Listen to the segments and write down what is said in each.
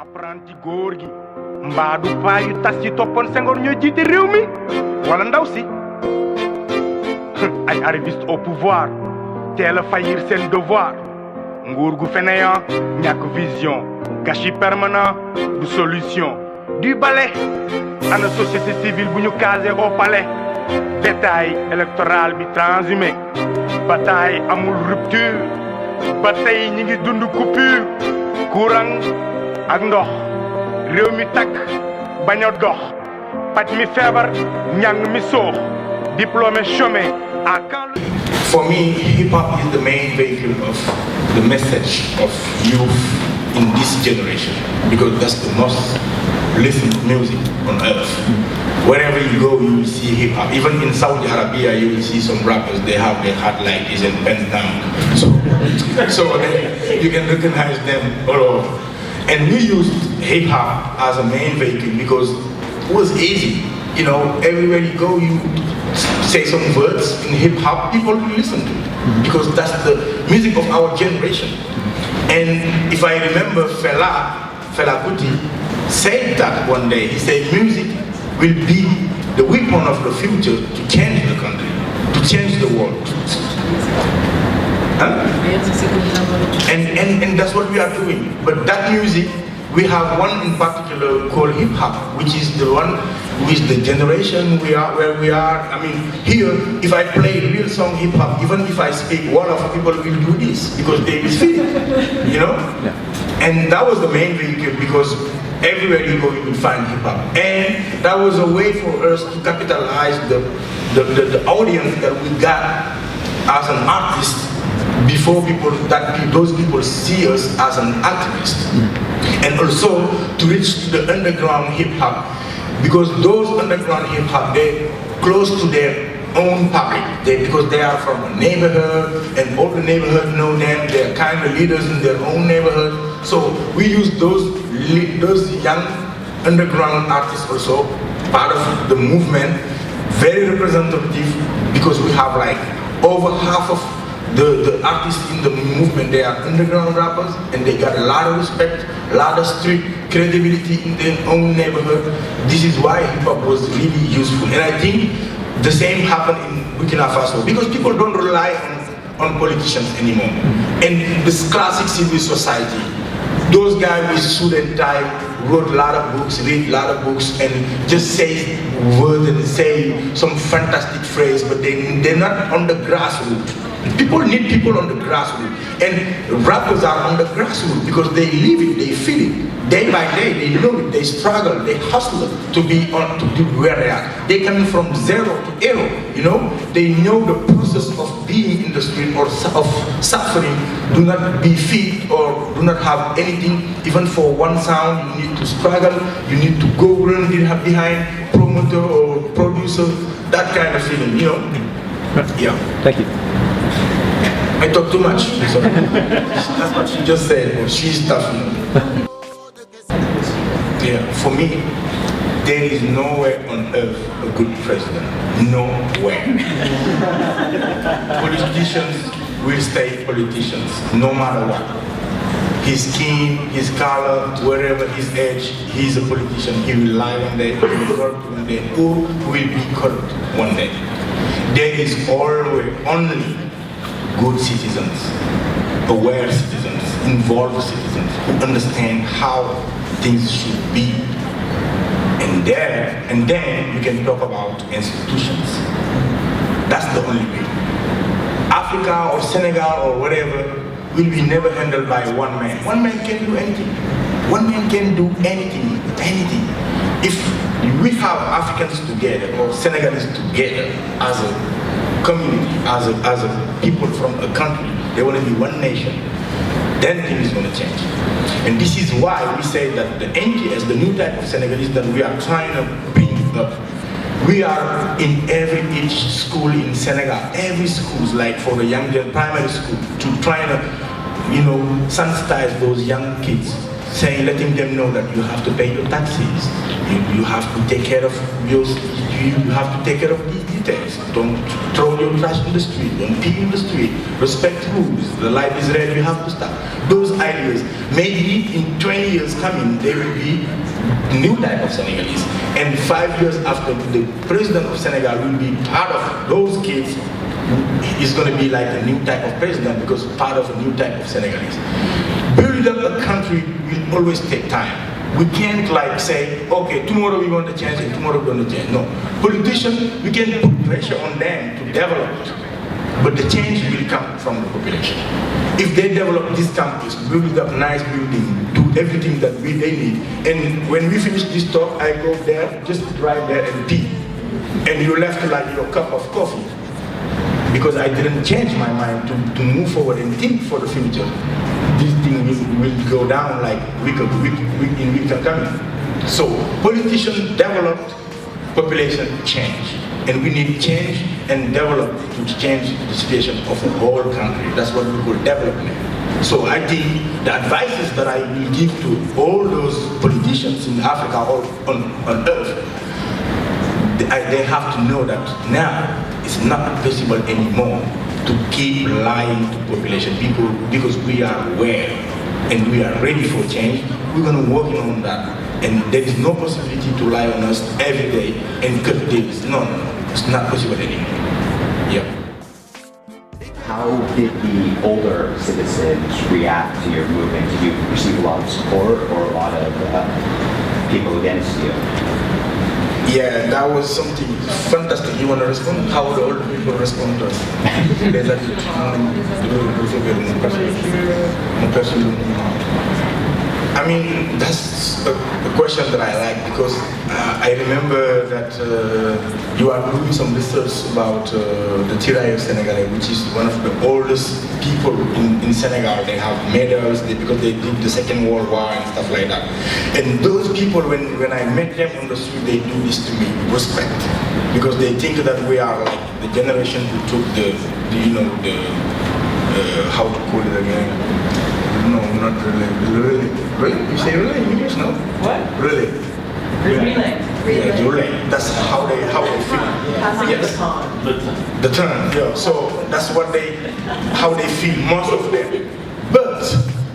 apprenti góor gi mbaa du paa yu tas yi toppoon Senghor ñoo jiite réew mi wala ndaw si ay arrivistes au pouvoir teel a faillir seen devoir nguur gu fainéant ñàkk vision gâchis permanent du solution du balai ana société civile bu ñu casé au palais détail électoral bi transhumé bataille amul rupture ba tey ñi ngi dund coupure courant ak ndox réew mi takk bañ a dox paj mi feebar ñàng mi soox diplômé chômé à quand. For me, hip-hop is the main vehicle of the message of youth in this generation because that's the most listened music on earth. Wherever you go, you will see hip-hop. Even in Saudi Arabia, you will see some rappers, they have their hat like this and pens down. So you can recognize them all over. And we used hip-hop as a main vehicle because it was easy. You know, everywhere you go, you say some words in hip-hop, people will listen to it because that's the music of our generation. And if I remember Fela Kuti said that one day. He said music will be the weapon of the future to change the country, to change the world. Huh? And that's what we are doing. But that music, we have one in particular called hip hop, which is the one with the generation where we are. I mean, here, if I play real song hip hop, even if I speak Wolof, people will do this because they will feel it, you know? Yeah. And that was the main vehicle because everywhere you go, you will find hip hop. And that was a way for us to capitalize the audience that we got as an artist before those people see us as an activist. And also to reach the underground hip hop, because those underground hip hop, they're close to their own public, because they are from a neighborhood and all the neighborhood know them, they're kind of leaders in their own neighborhood. So we use those young underground artists also, part of the movement, very representative, because we have like over half of the artists in the movement, they are underground rappers and they got a lot of respect, a lot of street credibility in their own neighborhood. This is why hip-hop was really useful. And I think the same happened in Burkina Faso because people don't rely on politicians anymore. And this classic civil society, those guys with suit and tie wrote a lot of books, read a lot of books, and just say words and say some fantastic phrase, but they're not on the grassroots. People need people on the grassroots, and rappers are on the grassroots because they live it, they feel it. Day by day, they know it, they struggle, they hustle to be where they are. They come from zero to hero, you know? They know the process of being in the street or of suffering. Do not be fit or do not have anything, even for one sound. You need to struggle, you need to go run behind promoter or producer, that kind of feeling, you know? Yeah. Thank you. I talk too much. Sorry. That's what she just said. Well, she's tough. Yeah, for me, there is nowhere on earth a good president. Nowhere. Politicians will stay politicians, no matter what. His skin, his color, wherever his age, he's a politician. He will lie one day, he will corrupt one day, or will be corrupt one day. There is always only good citizens, aware citizens, involved citizens who understand how things should be. And then we can talk about institutions. That's the only way. Africa or Senegal or whatever will be never handled by one man. One man can do anything. One man can do anything. If we have Africans together or Senegalese together as a community, as a people from a country, they want to be one nation, then things is going to change. And this is why we say that the NGS, the new type of Senegalese that we are trying to bring up, we are in each school in Senegal, every schools, like for the young primary school, to try to, you know, sensitize those young kids saying, letting them know that you have to pay your taxes, you have to take care of you have to take care of these details. Don't throw your trash in the street, don't pee in the street, respect rules, the light is red, you have to stop. Those ideas, maybe in 20 years coming, there will be new type of Senegalese. And 5 years after, the president of Senegal will be part of those kids. Is going to be like a new type of president because part of a new type of Senegalese. Building up a country will always take time. We can't like say, okay, tomorrow we want to change and tomorrow we want to change. No. Politicians, we can put pressure on them to develop it. But the change will come from the population. If they develop this campus, build up nice building, do everything that they need, and when we finish this talk, I go there, just drive there and pee. And you're left like your cup of coffee. Because I didn't change my mind to move forward and think for the future. This thing will go down like week coming. So politicians developed, population change. And we need change and develop to change the situation of the whole country. That's what we call development. So I think the advices that I will give to all those politicians in Africa or on earth, they have to know that now it's not possible anymore to keep lying to population people because we are aware and we are ready for change. We're going to work on that. And there is no possibility to lie on us every day and cut deals. No, it's not possible anymore. Yeah. How did the older citizens react to your movement? Did you receive a lot of support or a lot of people against you? Yeah, that was something fantastic. You want to respond? How the older people respond to us? I mean, that's a question that I like because I remember that you are doing some research about the Thiat of Senegal, which is one of the oldest people in Senegal. They have medals because they did the Second World War and stuff like that. And those people, when I met them on the street, they do this to me, respect. Because they think that we are like the generation who took how to call it again? No, not really. Really? You say really in English? No? What? Really? Relay. Yeah, relay. That's how they feel. Passing yes. The turn. Yeah. So that's how they feel, most of them. But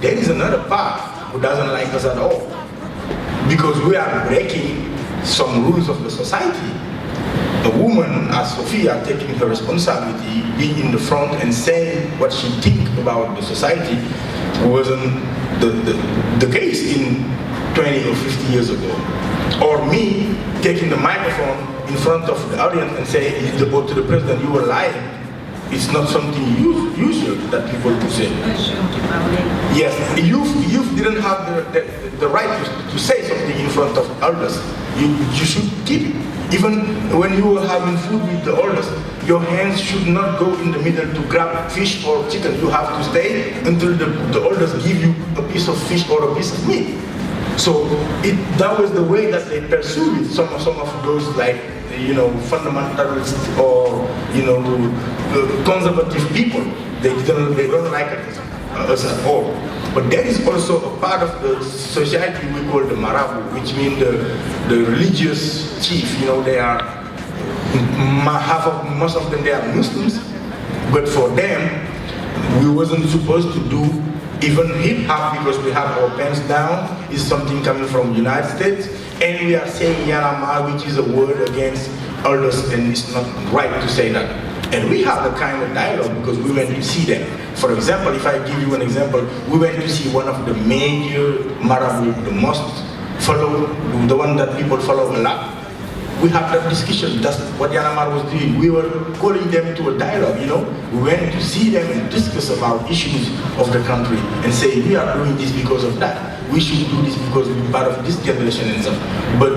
there is another part who doesn't like us at all. Because we are breaking some rules of the society. A woman, as Sophia, taking her responsibility, being in the front and saying what she thinks about the society wasn't the case in 20 or 50 years ago. Or me taking the microphone in front of the audience and saying to the president, you were lying. It's not something usual that people do say. Yes, youth didn't have the right to say something in front of elders. You should keep it. Even when you are having food with the elders, your hands should not go in the middle to grab fish or chicken. You have to stay until the elders give you a piece of fish or a piece of meat. So that was the way that they pursued it. Some of those fundamentalists or conservative people, they don't like us at all. But there is also a part of the society we call the Marre, which means the religious chief. They are most of them they are Muslims, but for them we wasn't supposed to do even hip hop because we have our pants down. Is something coming from the United States, and we are saying Yanamar, which is a word against elders, and it's not right to say that. And we have a kind of dialogue because we went to see them. For example, if I give you an example, we went to see one of the major Marabout, the most followed, the one that people follow a lot. We had that discussion. That's what Yanamar was doing. We were calling them to a dialogue, We went to see them and discuss about issues of the country and say, we are doing this because of that. We should do this because we're part of this generation and stuff. But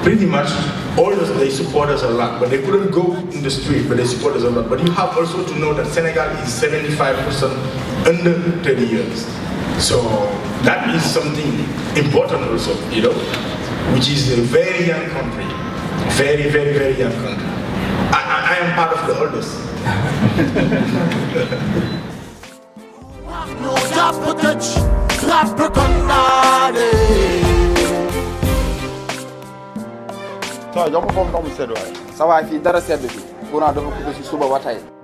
pretty much, all of us, they support us a lot. But they couldn't go in the street, but they support us a lot. But you have also to know that Senegal is 75% under 30 years. So that is something important also, which is a very young country. Very, very, very young country. I am part of the oldest. No stop touch, clap condamned. soo jox ma foofu ndox mu sedd waaye. sa waay fii dara sedd fi courant dafa coupé si suba ba tey